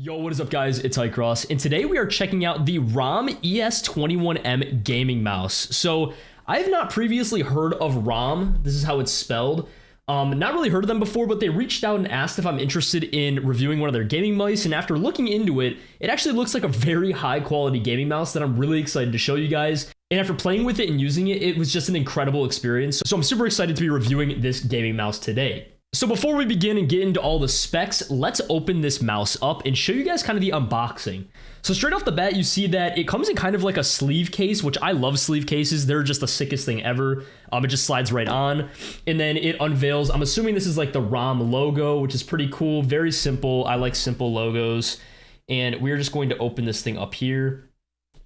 Yo, what is up guys, it's Icross, and today we are checking out the RAWM ES21M gaming mouse. So, I have not previously heard of RAWM, this is how it's spelled. Not really heard of them before, but they reached out and asked if I'm interested in reviewing one of their gaming mice, and after looking into it, it actually looks like a very high quality gaming mouse that I'm really excited to show you guys. And after playing with it and using it, it was just an incredible experience. So I'm super excited to be reviewing this gaming mouse today. So before we begin and get into all the specs, let's open this mouse up and show you guys kind of the unboxing. So straight off the bat, you see that it comes in kind of like a sleeve case, which I love sleeve cases. They're just the sickest thing ever. It just slides right on. And then it unveils, I'm assuming this is like the RAWM logo, which is pretty cool. Very simple. I like simple logos. And we're just going to open this thing up here.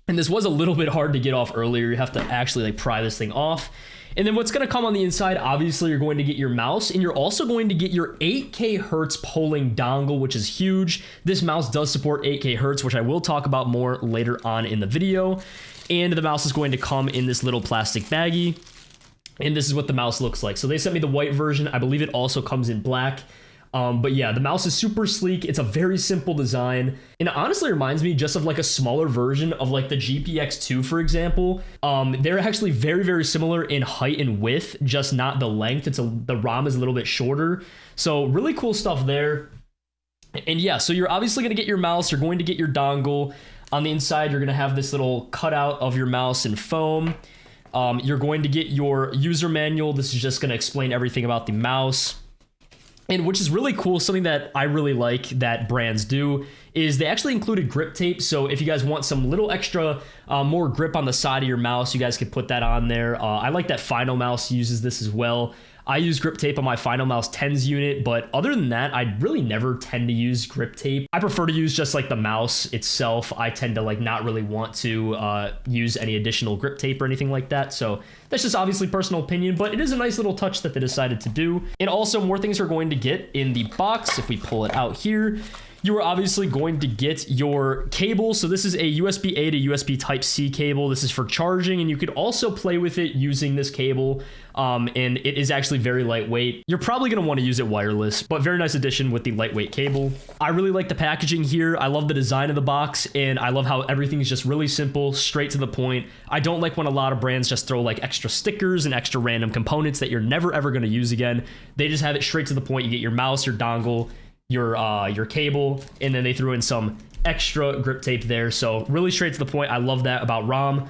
And this was a little bit hard to get off earlier. You have to actually like pry this thing off. And then what's going to come on the inside, obviously you're going to get your mouse, and you're also going to get your 8K Hertz polling dongle, which is huge. This mouse does support 8K Hertz, which I will talk about more later on in the video. And the mouse is going to come in this little plastic baggie. And this is what the mouse looks like. So they sent me the white version. I believe it also comes in black. But yeah, the mouse is super sleek. It's a very simple design. And it honestly reminds me just of like a smaller version of like the GPX2, for example. They're actually very, very similar in height and width, just not the length. The RAWM is a little bit shorter. So really cool stuff there. And yeah, so you're obviously going to get your mouse. You're going to get your dongle. On the inside, you're going to have this little cutout of your mouse in foam. You're going to get your user manual. This is just going to explain everything about the mouse. And which is really cool, something that I really like that brands do, is they actually included grip tape. So if you guys want some little extra, more grip on the side of your mouse, you guys could put that on there. I like that Final Mouse uses this as well. I use grip tape on my Final Mouse 10s unit, but other than that, I really never tend to use grip tape. I prefer to use just like the mouse itself. I tend to like not really want to use any additional grip tape or anything like that. So that's just obviously personal opinion, but it is a nice little touch that they decided to do. And also more things are going to get in the box. If we pull it out here, you are obviously going to get your cable. So this is a USB-A to USB Type-C cable. This is for charging, and you could also play with it using this cable. And it is actually very lightweight. You're probably going to want to use it wireless, but very nice addition with the lightweight cable. I really like the packaging here. I love the design of the box, and I love how everything is just really simple, straight to the point. I don't like when a lot of brands just throw like extra stickers and extra random components that you're never ever going to use again. They just have it straight to the point. You get your mouse, your dongle, your cable, and then they threw in some extra grip tape there. So really straight to the point. I love that about RAWM.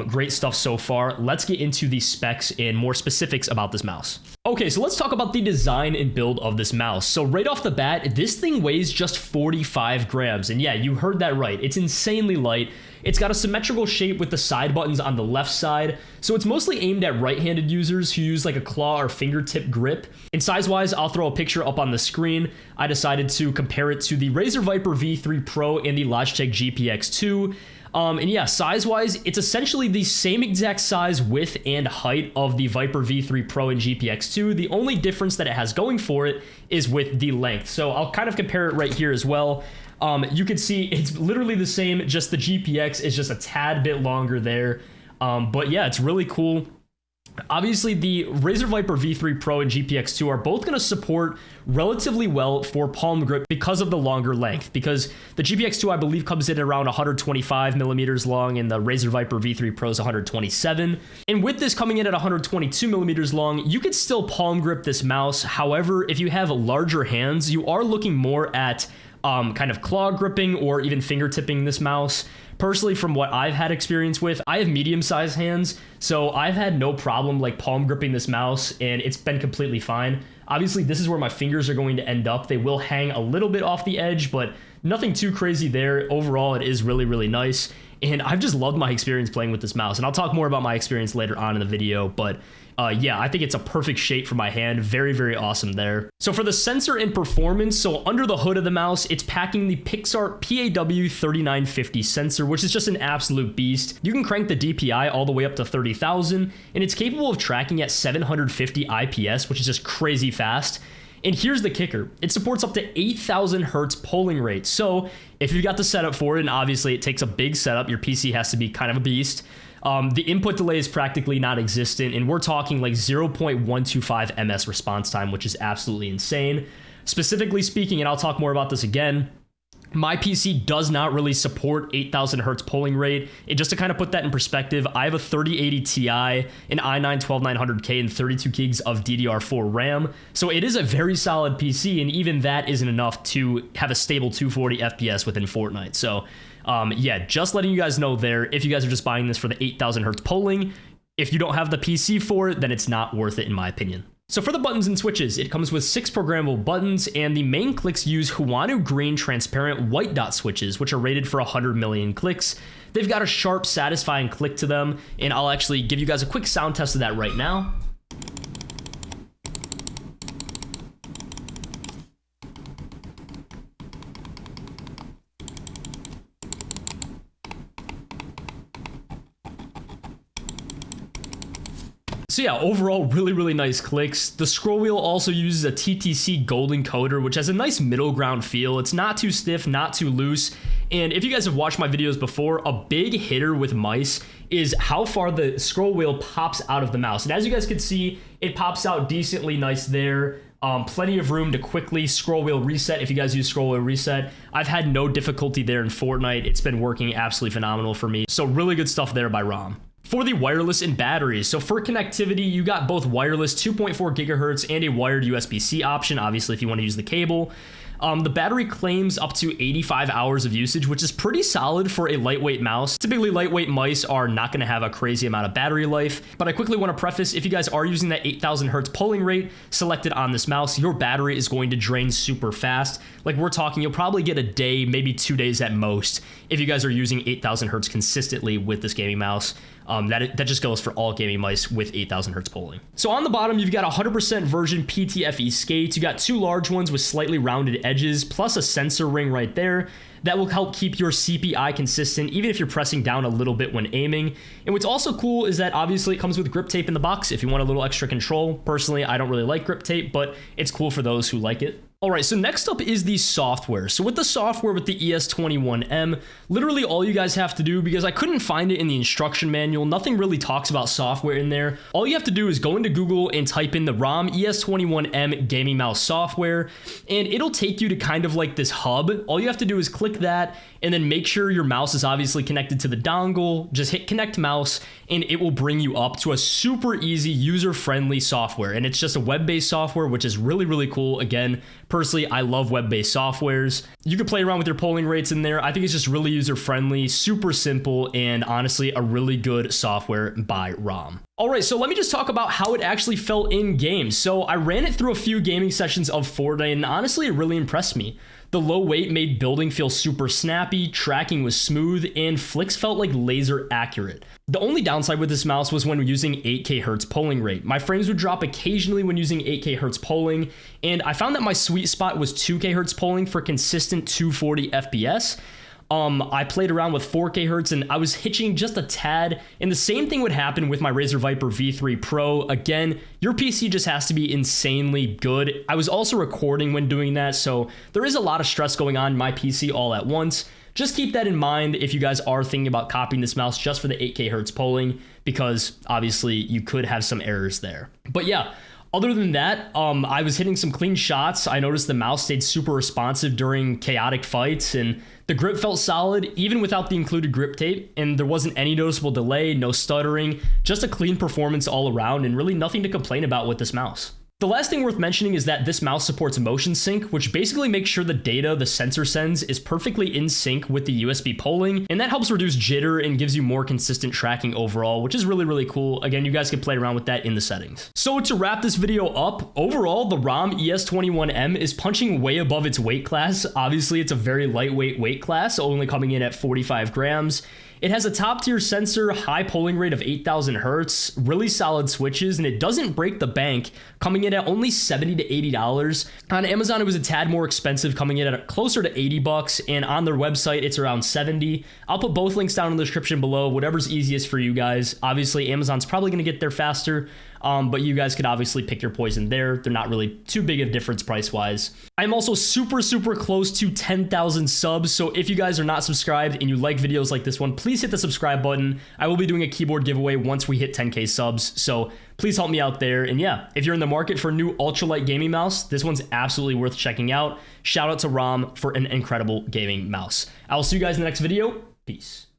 Great stuff so far. Let's get into the specs and more specifics about this mouse. Okay, so let's talk about the design and build of this mouse. So right off the bat, this thing weighs just 45 grams. And yeah, you heard that right. It's insanely light. It's got a symmetrical shape with the side buttons on the left side. So it's mostly aimed at right-handed users who use like a claw or fingertip grip. And size-wise, I'll throw a picture up on the screen. I decided to compare it to the Razer Viper V3 Pro and the Logitech GPX2. And yeah, size-wise, it's essentially the same exact size, width, and height of the Viper V3 Pro and GPX2. The only difference that it has going for it is with the length. So I'll kind of compare it right here as well. You can see it's literally the same, just the GPX is just a tad bit longer there. But yeah, it's really cool. Obviously, the Razer Viper V3 Pro and GPX2 are both going to support relatively well for palm grip because of the longer length. Because the GPX2, I believe, comes in around 125 millimeters long, and the Razer Viper V3 Pro is 127. And with this coming in at 122 millimeters long, you could still palm grip this mouse. However, if you have larger hands, you are looking more at kind of claw gripping or even fingertipping this mouse. Personally, from what I've had experience with, I have medium-sized hands, so I've had no problem like palm gripping this mouse, and it's been completely fine. Obviously, this is where my fingers are going to end up. They will hang a little bit off the edge, but nothing too crazy there. Overall, it is really, really nice, and I've just loved my experience playing with this mouse, and I'll talk more about my experience later on in the video, but yeah, I think it's a perfect shape for my hand. Very, very awesome there. So for the sensor and performance, so under the hood of the mouse, it's packing the Pixar PAW3950 sensor, which is just an absolute beast. You can crank the DPI all the way up to 30,000, and it's capable of tracking at 750 IPS, which is just crazy fast. And here's the kicker. It supports up to 8,000 Hertz polling rate. So if you've got the setup for it, and obviously it takes a big setup, your PC has to be kind of a beast. The input delay is practically non-existent, and we're talking like 0.125 ms response time, which is absolutely insane. Specifically speaking, and I'll talk more about this again, My PC does not really support 8,000 hertz polling rate. And just to kind of put that in perspective, I have a 3080 Ti, an i9-12900K, and 32 gigs of DDR4 RAM. So it is a very solid PC, and even that isn't enough to have a stable 240 FPS within Fortnite. So yeah, just letting you guys know there, if you guys are just buying this for the 8,000 hertz polling, if you don't have the PC for it, then it's not worth it in my opinion. So for the buttons and switches, it comes with 6 programmable buttons, and the main clicks use Huanu green transparent white dot switches, which are rated for 100 million clicks. They've got a sharp, satisfying click to them, and I'll actually give you guys a quick sound test of that right now. So yeah, overall, really nice clicks. The scroll wheel also uses a TTC gold encoder, which has a nice middle ground feel. It's not too stiff, not too loose. And if you guys have watched my videos before, a big hitter with mice is how far the scroll wheel pops out of the mouse. And as you guys can see, it pops out decently nice there. Plenty of room to quickly scroll wheel reset if you guys use scroll wheel reset. I've had no difficulty there in Fortnite. It's been working absolutely phenomenal for me. So really good stuff there by RAWM. For the wireless and batteries, so for connectivity, you got both wireless 2.4 gigahertz and a wired USB-C option, obviously if you want to use the cable. The battery claims up to 85 hours of usage, which is pretty solid for a lightweight mouse. Typically, lightweight mice are not going to have a crazy amount of battery life, but I quickly want to preface, if you guys are using that 8,000 hertz polling rate selected on this mouse, your battery is going to drain super fast. Like we're talking, you'll probably get a day, maybe 2 days at most, if you guys are using 8,000 hertz consistently with this gaming mouse. That just goes for all gaming mice with 8,000 hertz polling. So on the bottom, you've got 100% version PTFE skates. You got 2 large ones with slightly rounded edges, plus a sensor ring right there that will help keep your CPI consistent, even if you're pressing down a little bit when aiming. And what's also cool is that obviously it comes with grip tape in the box if you want a little extra control. Personally, I don't really like grip tape, but it's cool for those who like it. All right, so next up is the software. So with the software with the ES21M, literally all you guys have to do, because I couldn't find it in the instruction manual, nothing really talks about software in there. All you have to do is go into Google and type in the RAWM ES21M gaming mouse software, and it'll take you to kind of like this hub. All you have to do is click that, and then make sure your mouse is obviously connected to the dongle. Just hit connect mouse, and it will bring you up to a super easy, user-friendly software. And it's just a web-based software, which is really cool. Again, personally, I love web-based softwares. You can play around with your polling rates in there. I think it's just really user-friendly, super simple, and honestly, a really good software by RAWM. All right, so let me just talk about how it actually felt in game. So I ran it through a few gaming sessions of Fortnite, and honestly, it really impressed me. The low weight made building feel super snappy, tracking was smooth, and flicks felt like laser accurate. The only downside with this mouse was when using 8K hertz polling rate. My frames would drop occasionally when using 8K hertz polling, and I found that my sweet spot was 2K hertz polling for consistent 240 FPS. I played around with 4K hertz and I was hitching just a tad, and the same thing would happen with my Razer Viper V3 Pro. Again, your PC just has to be insanely good. I was also recording when doing that, so there is a lot of stress going on in my PC all at once. Just keep that in mind if you guys are thinking about copying this mouse just for the 8K hertz polling, because obviously you could have some errors there. But yeah, other than that, I was hitting some clean shots. I noticed the mouse stayed super responsive during chaotic fights, and the grip felt solid even without the included grip tape, and there wasn't any noticeable delay, no stuttering, just a clean performance all around, and really nothing to complain about with this mouse. The last thing worth mentioning is that this mouse supports motion sync, which basically makes sure the data the sensor sends is perfectly in sync with the USB polling, and that helps reduce jitter and gives you more consistent tracking overall, which is really cool. Again, you guys can play around with that in the settings. So to wrap this video up, overall, the RAWM ES21M is punching way above its weight class. Obviously, it's a very lightweight weight class, only coming in at 45 grams. It has a top tier sensor, high polling rate of 8,000 hertz, really solid switches, and it doesn't break the bank, coming in at only $70 to $80. On Amazon, it was a tad more expensive, coming in at closer to 80 bucks, and on their website, it's around 70. I'll put both links down in the description below, whatever's easiest for you guys. Obviously, Amazon's probably going to get there faster. but you guys could obviously pick your poison there. They're not really too big of difference price-wise. I'm also super close to 10,000 subs, so if you guys are not subscribed and you like videos like this one, please hit the subscribe button. I will be doing a keyboard giveaway once we hit 10K subs, so please help me out there. And yeah, if you're in the market for a new ultralight gaming mouse, this one's absolutely worth checking out. Shout out to RAWM for an incredible gaming mouse. I will see you guys in the next video. Peace.